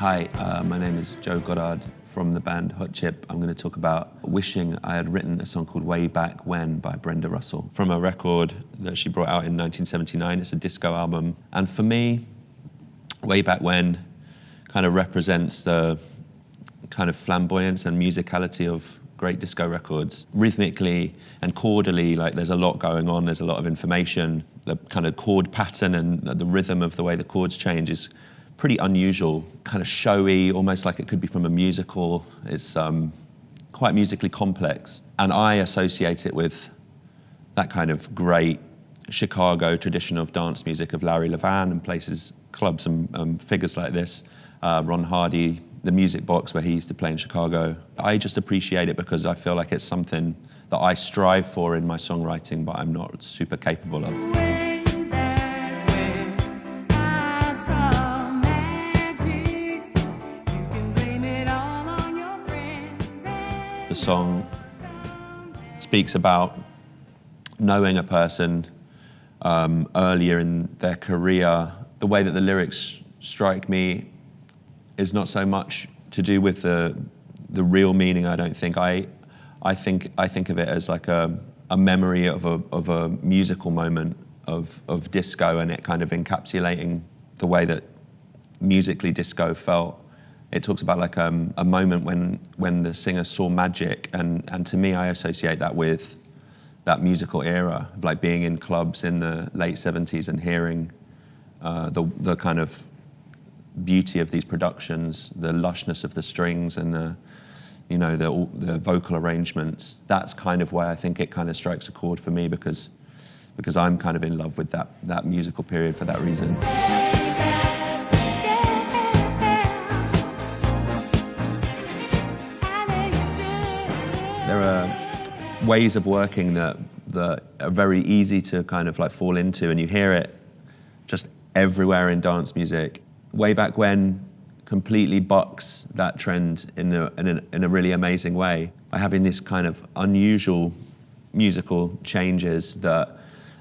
Hi, my name is Joe Goddard from the band Hot Chip. I'm going to talk about wishing I had written a song called Way Back When by Brenda Russell from a record that she brought out in 1979. It's a disco album. And for me, Way Back When kind of represents the kind of flamboyance and musicality of great disco records. Rhythmically and chordally, like there's a lot going on, there's a lot of information. The kind of chord pattern and the rhythm of the way the chords change is pretty unusual, kind of showy, almost like it could be from a musical. It's quite musically complex. And I associate it with that kind of great Chicago tradition of dance music of Larry Levan and places, clubs and figures like this. Ron Hardy, the Music Box where he used to play in Chicago. I just appreciate it because I feel like it's something that I strive for in my songwriting, but I'm not super capable of. The song speaks about knowing a person earlier in their career. The way that the lyrics strike me is not so much to do with the real meaning, I don't think. I think of it as like a memory of a musical moment of disco, and it kind of encapsulating the way that musically disco felt. It talks about like a moment when the singer saw magic, and to me I associate that with that musical era of like being in clubs in the late 70s and hearing the kind of beauty of these productions, the lushness of the strings and the vocal arrangements. That's kind of why I think it kind of strikes a chord for me, because I'm kind of in love with that musical period for that reason. There are ways of working that are very easy to kind of like fall into, and you hear it just everywhere in dance music. Way Back When completely bucks that trend in a really amazing way by having this kind of unusual musical changes that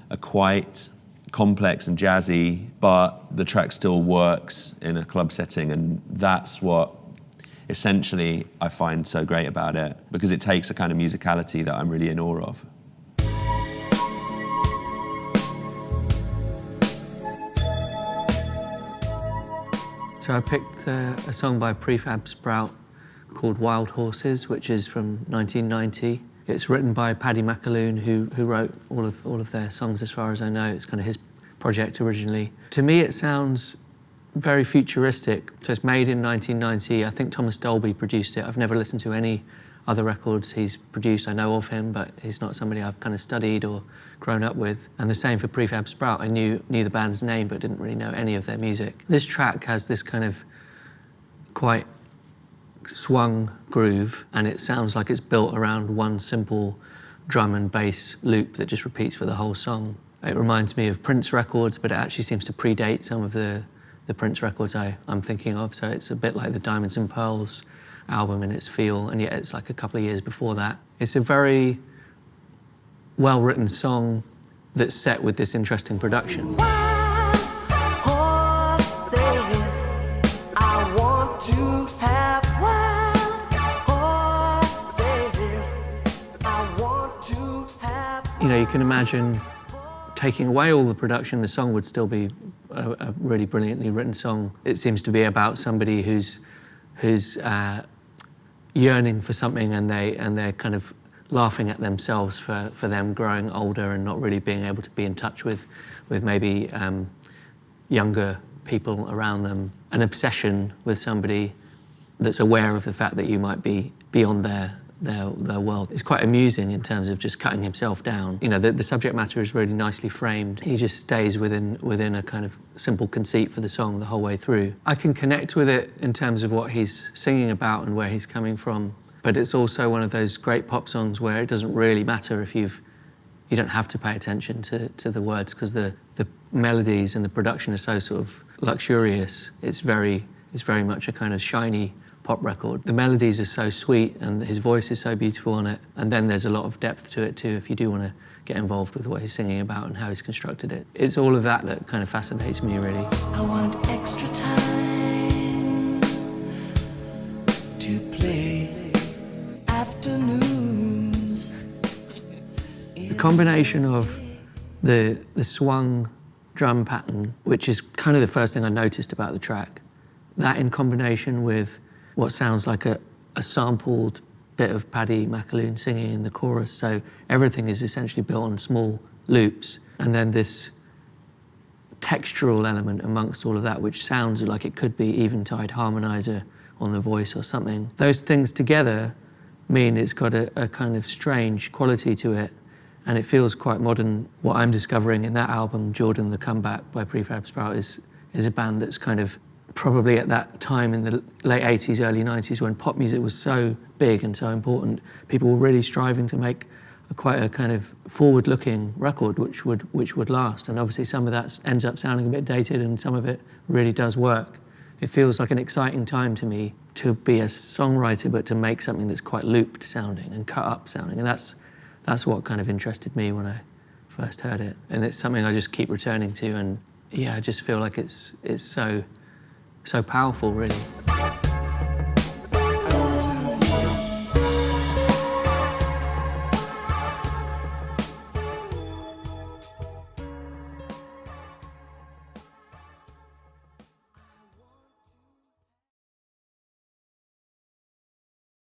are quite complex and jazzy, but the track still works in a club setting, and that's what essentially I find so great about it, because it takes a kind of musicality that I'm really in awe of. So I picked a song by Prefab Sprout called Wild Horses, which is from 1990. It's written by Paddy McAloon, who wrote all of their songs as far as I know. It's kind of his project originally. To me it sounds very futuristic. So it's made in 1990. I think Thomas Dolby produced it. I've never listened to any other records he's produced. I know of him, but he's not somebody I've kind of studied or grown up with. And the same for Prefab Sprout. I knew the band's name, but didn't really know any of their music. This track has this kind of quite swung groove, and it sounds like it's built around one simple drum and bass loop that just repeats for the whole song. It reminds me of Prince records, but it actually seems to predate some of the Prince records I'm thinking of. So it's a bit like the Diamonds and Pearls album in its feel, and yet it's like a couple of years before that. It's a very well-written song that's set with this interesting production. Wild horses, I want to have wild horses, I want to have. You know, you can imagine taking away all the production, the song would still be a really brilliantly written song. It seems to be about somebody who's yearning for something, and they're kind of laughing at themselves for them growing older and not really being able to be in touch with maybe younger people around them. An obsession with somebody that's aware of the fact that you might be beyond their world. It's quite amusing in terms of just cutting himself down. You know, the subject matter is really nicely framed. He just stays within a kind of simple conceit for the song the whole way through. I can connect with it in terms of what he's singing about and where he's coming from, but it's also one of those great pop songs where it doesn't really matter if you don't have to pay attention to the words, because the melodies and the production are so sort of luxurious. It's very much a kind of shiny pop record. The melodies are so sweet and his voice is so beautiful on it, and then there's a lot of depth to it too if you do want to get involved with what he's singing about and how he's constructed it. It's all of that that kind of fascinates me, really. I want extra time. combination of the swung drum pattern, which is kind of the first thing I noticed about the track, that in combination with what sounds like a sampled bit of Paddy McAloon singing in the chorus, so everything is essentially built on small loops, and then this textural element amongst all of that, which sounds like it could be eventide harmonizer on the voice or something. Those things together mean it's got a kind of strange quality to it, and it feels quite modern. What I'm discovering in that album, Jordan the Comeback by Prefab Sprout, is a band that's kind of probably at that time in the late 80s, early 90s, when pop music was so big and so important, people were really striving to make quite a kind of forward-looking record which would last. And obviously some of that ends up sounding a bit dated, and some of it really does work. It feels like an exciting time to me to be a songwriter, but to make something that's quite looped sounding and cut up sounding. And that's what kind of interested me when I first heard it. And it's something I just keep returning to, and yeah, I just feel like it's so powerful, really.